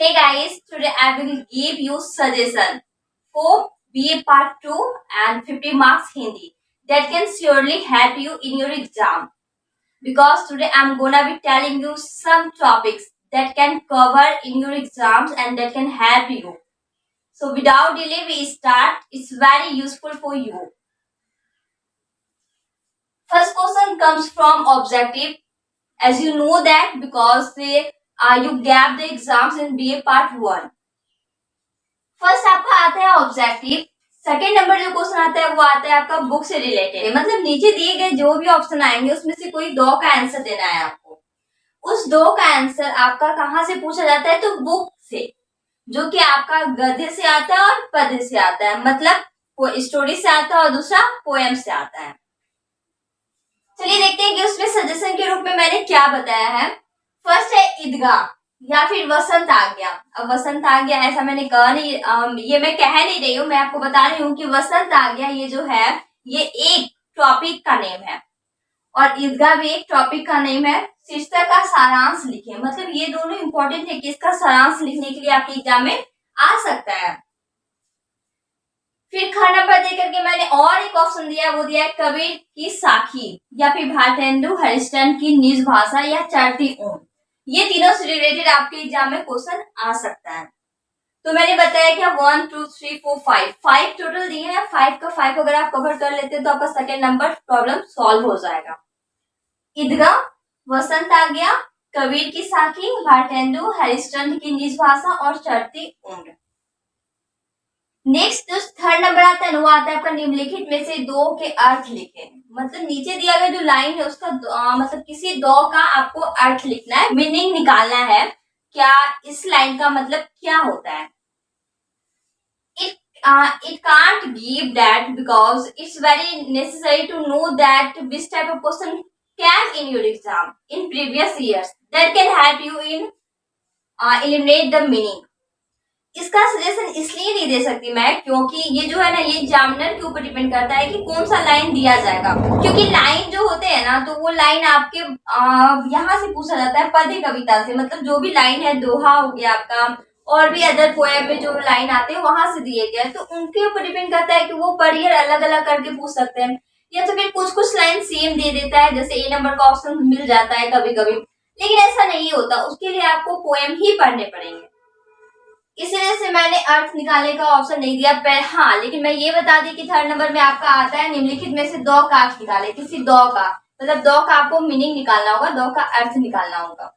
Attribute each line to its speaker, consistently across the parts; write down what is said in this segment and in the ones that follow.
Speaker 1: Hey guys, today I will give you suggestion for BA Part 2 and 50 marks Hindi that can surely help you in your exam. Because today I'm gonna be telling you some topics that can cover in your exams and that can help you. So without delay we start. It's very useful for you. First question comes from objective. As you know that because you gap the exams in BA Part 1. First आपका आता है objective. Second number जो question आता है वो आता है आपका बुक से रिलेटेड. मतलब नीचे दिए गए जो भी ऑप्शन आएंगे उसमें से कोई दो का आंसर देना है आपको. उस दो का आंसर आपका कहाँ से पूछा जाता है तो बुक से, जो कि आपका गद्य से आता है और पद्य से आता है. मतलब वो स्टोरी से आता है और दूसरा पोएम से आता है. चलिए देखते हैं कि उसमें सजेशन के रूप में मैंने क्या बताया है. फर्स्ट है ईदगाह या फिर वसंत आ गया. अब वसंत आ गया ऐसा मैंने कहा नहीं, ये मैं कह नहीं रही हूँ, मैं आपको बता रही हूँ कि वसंत आ गया ये जो है ये एक टॉपिक का नेम है और ईदगाह भी एक टॉपिक का नेम है. शीर्षक का सारांश लिखे. मतलब ये दोनों इंपॉर्टेंट है कि इसका सारांश लिखने के लिए आपके एग्जाम में आ सकता है. फिर ख नंबर दे करके मैंने और एक ऑप्शन दिया, वो दिया है कबीर की साखी या फिर भारतेंदु हरिश्चंद्र की निज भाषा या चढ़ती ऊन. ये तीनों से रिलेटेड आपके एग्जाम में क्वेश्चन आ सकता है. तो मैंने बताया क्या 1 2 3 4 5 टोटल दिए हैं. 5 का 5 अगर आप कवर कर लेते हैं तो आपका सेकेंड नंबर प्रॉब्लम सॉल्व हो जाएगा. ईदगाह, वसंत आ गया, कबीर की साखी, भारतेंदु हरिश्चंद्र की निज भाषा और चढ़ती ऊन. नेक्स्ट जो थर्ड नंबर आता है वो आता है आपका निम्नलिखित में से दो के अर्थ लिखे. मतलब नीचे दिया गया जो लाइन है उसका मतलब किसी दो का आपको अर्थ लिखना है, मीनिंग निकालना है. क्या इस लाइन का मतलब क्या होता है. It can't give that because it's very necessary to know that which type of question came in your exam in previous years that can help you in eliminate the meaning. इसका suggestion इसलिए नहीं दे सकती मैं क्योंकि ये जो है ना ये एग्जामिनर के ऊपर डिपेंड करता है कि कौन सा लाइन दिया जाएगा. क्योंकि लाइन जो होते हैं ना तो वो लाइन आपके यहाँ से पूछा जाता है पद्य कविता से. मतलब जो भी लाइन है, दोहा हो गया आपका और भी अदर पोएम में जो लाइन आते हैं वहां से दिए गए, तो उनके ऊपर डिपेंड करता है कि वो पढ़िए अलग अलग करके पूछ सकते हैं या तो फिर कुछ कुछ लाइन सेम दे देता है. जैसे ए नंबर का ऑप्शन मिल जाता है कभी कभी, लेकिन ऐसा नहीं होता. उसके लिए आपको पोएम ही पढ़ने पड़ेंगे. इसलिए से मैंने अर्थ निकालने का ऑप्शन नहीं दिया. हाँ, लेकिन मैं ये बता दी कि थर्ड नंबर में आपका आता है निम्नलिखित में से दो का अर्थ निकाले. किसी दो का मतलब दो का आपको मीनिंग निकालना होगा, दो का अर्थ निकालना होगा.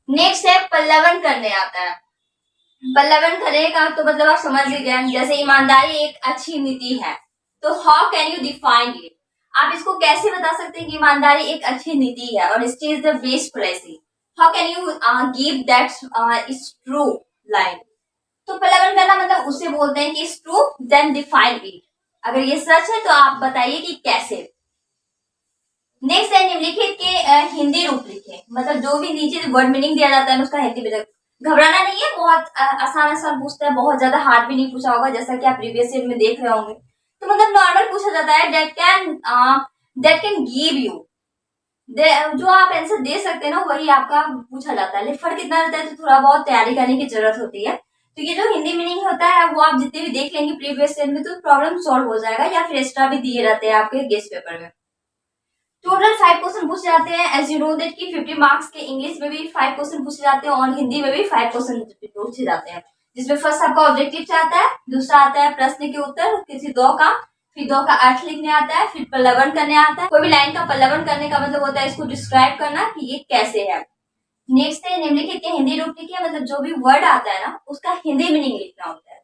Speaker 1: नेक्स्ट है पल्लवन करने आता है. पल्लवन करने का तो मतलब आप समझ लीजिए जैसे ईमानदारी एक अच्छी नीति है. तो how can you define it. आप इसको कैसे बता सकते हैं कि ईमानदारी एक अच्छी नीति है और it is the best policy. How can you give that is true line. तो पल्लवन करना मतलब उसे बोलते हैं कि it's true then define it. अगर ये सच है तो आप बताइए कि कैसे. नेक्स्ट है निम्नलिखित के हिंदी रूप लिखे. मतलब जो भी नीचे वर्ड मीनिंग दिया जाता है उसका हिंदी में. घबराना नहीं है, बहुत आसान आसान पूछता है, बहुत ज्यादा हार्ड भी नहीं पूछा होगा जैसा कि आप प्रीवियस ईयर में देख रहे होंगे. तो मतलब नॉर्मल पूछा जाता है दैट कैन गिव यू. जो आप आंसर दे सकते हैं ना वही आपका पूछा जाता है. फर्क कितना रहता है तो थोड़ा बहुत तैयारी करने की जरूरत होती है. तो ये जो हिंदी मीनिंग होता है वो आप जितने भी देख लेंगे प्रीवियस ईयर में तो प्रॉब्लम सॉल्व हो जाएगा या फिर एक्स्ट्रा भी दिए रहते हैं आपके गेस्ट पेपर में. टोटल 5 क्वेश्चन पूछे जाते हैं. एज यू नो दैट कि 50 मार्क्स के इंग्लिश में भी 5 क्वेश्चन पूछे जाते हैं और हिंदी में भी 5 क्वेश्चन पूछे जाते हैं. जिसमें फर्स्ट आपका ऑब्जेक्टिव आता है, दूसरा आता है प्रश्न के उत्तर किसी दो का, फिर दो का अर्थ लिखने आता है, फिर पल्लवन करने आता है. कोई भी लाइन का पल्लवन करने का मतलब होता है इसको डिस्क्राइब करना कि ये कैसे है. नेक्स्ट है निम्नलिखित के हिंदी रूप लिखिए. मतलब जो भी वर्ड आता है ना उसका हिंदी मीनिंग लिखना होता है.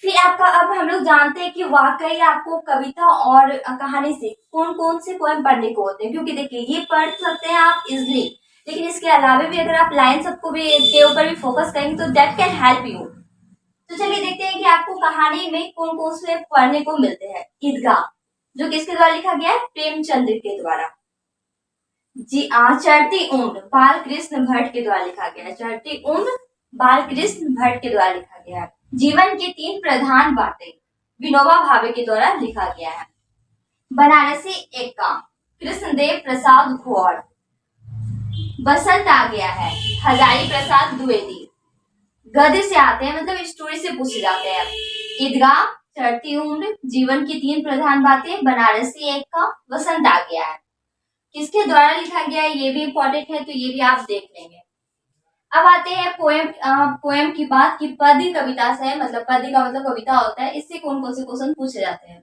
Speaker 1: फिर आपका अब हम लोग जानते हैं कि वाकई आपको कविता और कहानी से कौन कौन से पोएम पढ़ने को होते हैं. क्योंकि देखिए ये पढ़ सकते हैं आप इजिली, लेकिन इसके अलावा भी अगर आप लाइन सबको भी के ऊपर भी फोकस करेंगे तो दैट कैन हेल्प यू. तो चलिए देखते हैं कि आपको कहानी में कौन कौन से पढ़ने को मिलते हैं. ईदगाह जो किसके द्वारा लिखा गया है, प्रेमचंद के द्वारा. जी चढ़ती ऊंट बाल कृष्ण भट्ट के द्वारा लिखा गया है. चढ़ती ऊंट बाल कृष्ण भट्ट के द्वारा लिखा गया है. जीवन की 3 प्रधान बातें विनोबा भावे के द्वारा लिखा गया है. बनारसी एक्का कृष्णदेव प्रसाद घोड़. बसंत आ गया है हजारी प्रसाद द्विवेदी. गद्य से आते हैं, मतलब स्टोरी से पूछे जाते हैं। ईदगाह, चढ़ती उम्र, जीवन की तीन प्रधान बातें, बनारसी एक का, वसंत आ गया है। किसके द्वारा लिखा गया है ये भी इंपॉर्टेंट है, तो ये भी आप देख लेंगे। अब आते हैं पोएम की बात की पद्य कविता से, मतलब पद्य का मतलब कविता होता है, इससे कौन कौन से क्वेश्चन पूछे जाते हैं।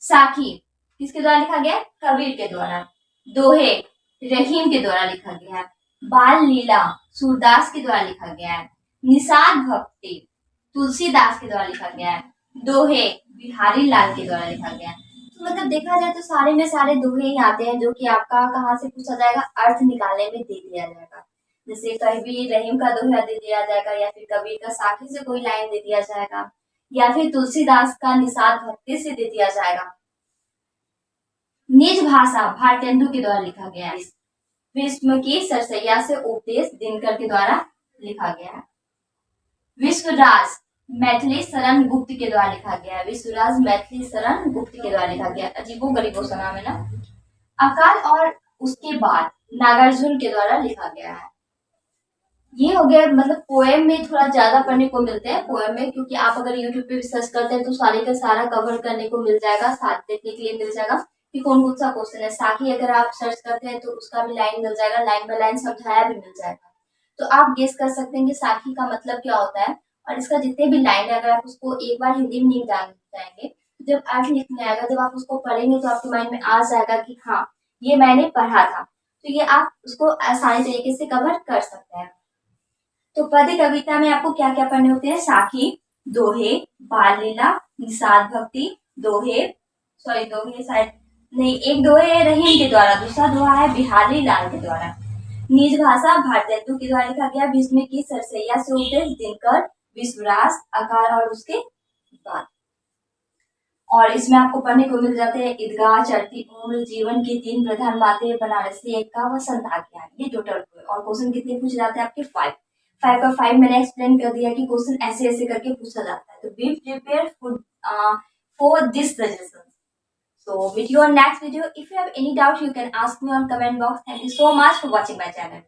Speaker 1: साखी किसके द्वारा लिखा गया है, कबीर के द्वारा। दोहे रहीम के द्वारा लिखा गया है। बाल लीला सूरदास के द्वारा लिखा गया है। निषाद भक्ति तुलसीदास के द्वारा लिखा गया है। दोहे बिहारी लाल के द्वारा लिखा गया है। तो मतलब देखा जाए तो सारे में सारे दोहे ही आते हैं, जो कि आपका कहाँ से पूछा जाएगा, अर्थ निकालने में दे दिया जाएगा। जैसे कभी रहीम का दोहा दे दिया जाएगा, या फिर कबीर का साखी से कोई लाइन दे दिया जाएगा, या फिर तुलसीदास का निषाद भक्ति से दे दिया जाएगा। निज भाषा भारतेंदु के द्वारा लिखा गया है। विश्व की सरसैया से उपदेश दिनकर के द्वारा लिखा गया है। विश्वराज मैथिली शरण गुप्त के द्वारा लिखा गया है। विश्वराज मैथिली शरण गुप्त के द्वारा लिखा गया है। अजीबो गरीबो सा नाम है ना। अकाल और उसके बाद नागार्जुन के द्वारा लिखा गया है। ये हो गया, मतलब पोएम में थोड़ा ज्यादा पढ़ने को मिलते हैं पोएम में, क्योंकि आप अगर यूट्यूब पे भी सर्च करते हैं तो सारे का सारा कवर करने को मिल जाएगा, साथ देखने के लिए मिल जाएगा कि कौन कौन सा क्वेश्चन है। साखी अगर आप सर्च करते हैं तो उसका भी लाइन मिल जाएगा, लाइन बाय लाइन समझाया भी मिल जाएगा। तो आप गेस कर सकते हैं कि साखी का मतलब क्या होता है, और इसका जितने भी लाइन है अगर आप उसको एक बार हिंदी में नहीं जान जाएंगे, जब अर्थ लिखने आएगा, जब आप उसको पढ़ेंगे तो आपके माइंड में आ जाएगा कि हाँ ये मैंने पढ़ा था। तो ये आप उसको आसानी तरीके से कवर कर सकते हैं। तो पद्य कविता में आपको क्या क्या पढ़ने होते हैं, साखी, दोहे, बाल लीला, निषाद भक्ति, दोहे शायद नहीं, एक दोहे है रहीम के द्वारा, दूसरा दोहा है बिहारी लाल के द्वारा। निज भाषा भारतेंदु के द्वारा लिखा गया। भीष्म की सरसैया से उपदेश दिनकर, विश्वराज, अकाल और उसके बाद। और इसमें आपको पढ़ने को मिल जाते हैं ईदगाह, चढ़ती उम्र, जीवन की तीन प्रधान बातें, बनारसी एक का, वसंत आ गया। ये टोटल। और क्वेश्चन कितने पूछे जाते हैं आपके, 5 5 का 5 मैंने एक्सप्लेन कर दिया कि क्वेश्चन ऐसे ऐसे करके पूछा जाता है। तो be prepare for this suggestion. So meet you on next video. If you have any doubt, you can ask me on comment box. Thank you so much for watching my channel.